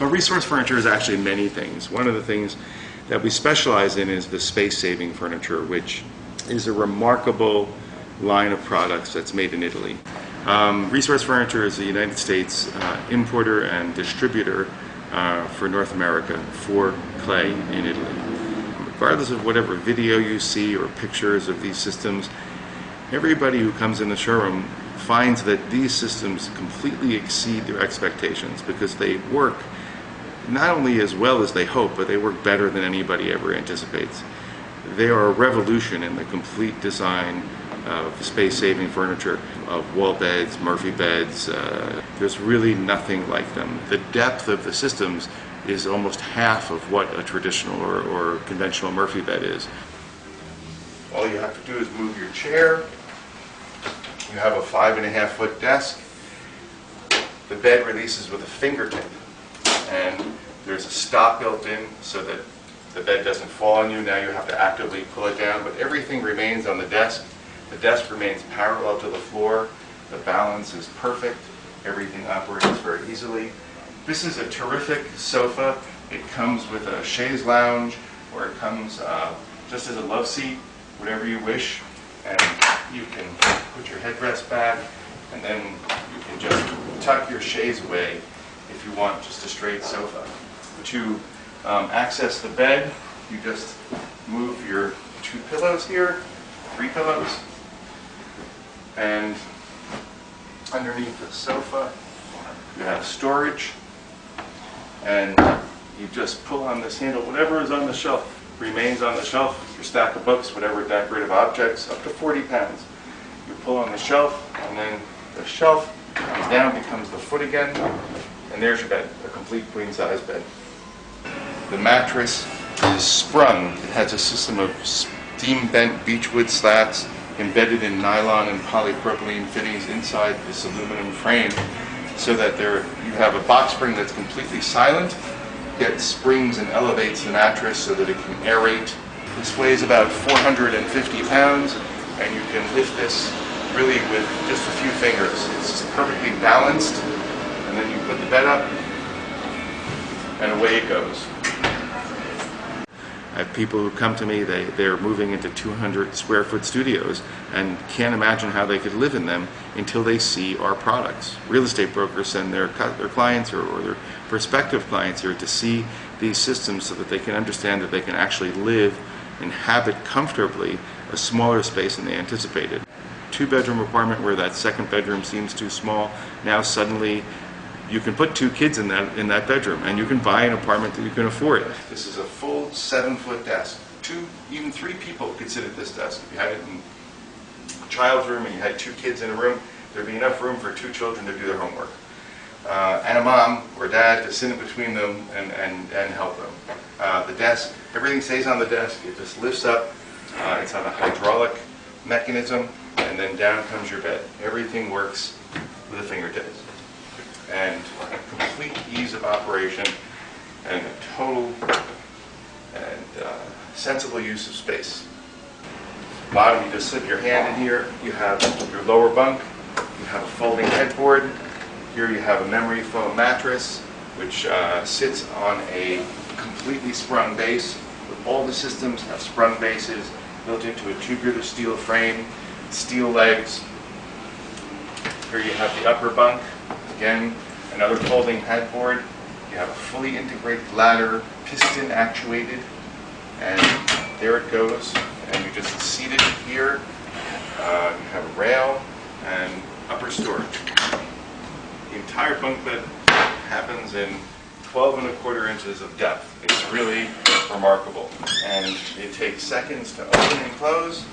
But Resource Furniture is actually many things. One of the things that we specialize in is the space-saving furniture, which is a remarkable line of products that's made in Italy. Resource Furniture is a United States importer and distributor for North America for clay in Italy. Regardless of whatever video you see or pictures of these systems, everybody who comes in the showroom finds that these systems completely exceed their expectations because they work not only as well as they hope, but they work better than anybody ever anticipates. They are a revolution in the complete design of space-saving furniture, of wall beds, Murphy beds. There's really nothing like them. The depth of the systems is almost half of what a traditional or conventional Murphy bed is. All you have to do is move your chair. You have a 5.5-foot desk. The bed releases with a fingertip, and there's a stop built in so that the bed doesn't fall on you. Now you have to actively pull it down, but everything remains on the desk. The desk remains parallel to the floor. The balance is perfect. Everything operates very easily. This is a terrific sofa. It comes with a chaise lounge, or it comes just as a love seat, whatever you wish. And you can put your headrest back, and then you can just tuck your chaise away if you want just a straight sofa. To access the bed, you just move your 2 pillows here, 3 pillows, and underneath the sofa you have storage, and you just pull on this handle. Whatever is on the shelf remains on the shelf. Your stack of books, whatever decorative objects, up to 40 pounds. You pull on the shelf, and then the shelf comes down, becomes the foot again, and there's your bed, a complete queen-size bed. The mattress is sprung. It has a system of steam-bent beechwood slats embedded in nylon and polypropylene fittings inside this aluminum frame, so that you have a box spring that's completely silent, yet springs and elevates the mattress so that it can aerate. This weighs about 450 pounds, and you can lift this really with just a few fingers. It's perfectly balanced, and then you put the bed up, and away it goes. I have people who come to me, they're moving into 200 square foot studios and can't imagine how they could live in them until they see our products. Real estate brokers send their clients or their prospective clients here to see these systems so that they can understand that they can actually live, inhabit comfortably a smaller space than they anticipated. 2-bedroom apartment where that second bedroom seems too small, now suddenly you can put 2 kids in that bedroom, and you can buy an apartment that you can afford. This is a full 7-foot desk. 2, even 3 people could sit at this desk. If you had it in a child's room and you had 2 kids in a room, there'd be enough room for 2 children to do their homework. And a mom or dad to sit in between them and help them. The desk, everything stays on the desk. It just lifts up. It's on a hydraulic mechanism, and then down comes your bed. Everything works with a fingertips. And a complete ease of operation and a total and sensible use of space. Bottom, you just slip your hand in here. You have your lower bunk. You have a folding headboard. Here you have a memory foam mattress, which sits on a completely sprung base. All the systems have sprung bases built into a tubular steel frame, steel legs. Here you have the upper bunk. Again, another folding headboard. You have a fully integrated ladder, piston actuated, and there it goes. And you just seat it here. You have a rail and upper storage. The entire bunk bed happens in 12¼ inches of depth. It's really remarkable. And it takes seconds to open and close.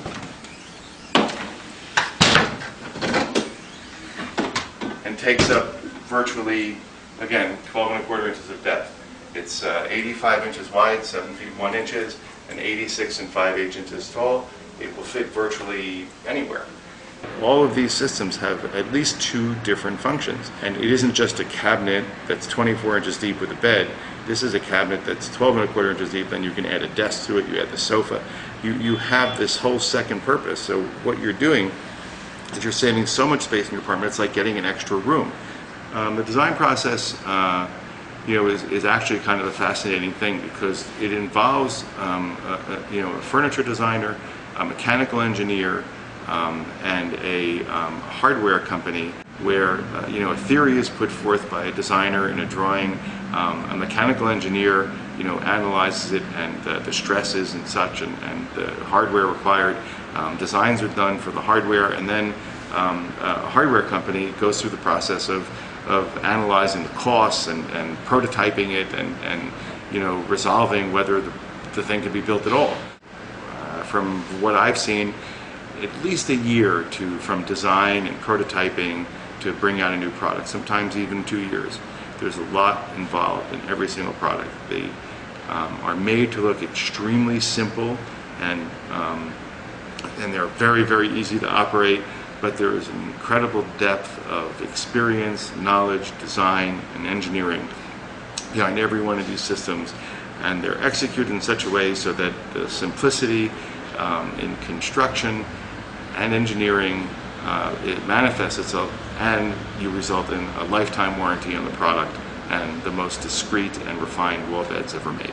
And takes up virtually, again, 12¼ inches of depth. It's 85 inches wide, 7 feet 1 inches, and 86 and 5/8 inches tall. It will fit virtually anywhere. All of these systems have at least 2 different functions. And it isn't just a cabinet that's 24 inches deep with a bed. This is a cabinet that's 12¼ inches deep, then you can add a desk to it, you add the sofa. You have this whole second purpose. So what you're doing is you're saving so much space in your apartment, it's like getting an extra room. The design process is actually kind of a fascinating thing, because it involves a furniture designer, a mechanical engineer, and a hardware company, where a theory is put forth by a designer in a drawing. A mechanical engineer analyzes it, and the stresses and such, and the hardware required. Designs are done for the hardware, and then a hardware company goes through the process of analyzing the costs and prototyping it, and resolving whether the thing can be built at all. From what I've seen, at least a year from design and prototyping to bring out a new product, sometimes even 2 years. There's a lot involved in every single product. They are made to look extremely simple, and they're very, very easy to operate, but there is an incredible depth of experience, knowledge, design, and engineering behind every one of these systems, and they're executed in such a way so that the simplicity in construction and engineering, it manifests itself, and you result in a lifetime warranty on the product and the most discreet and refined wall beds ever made.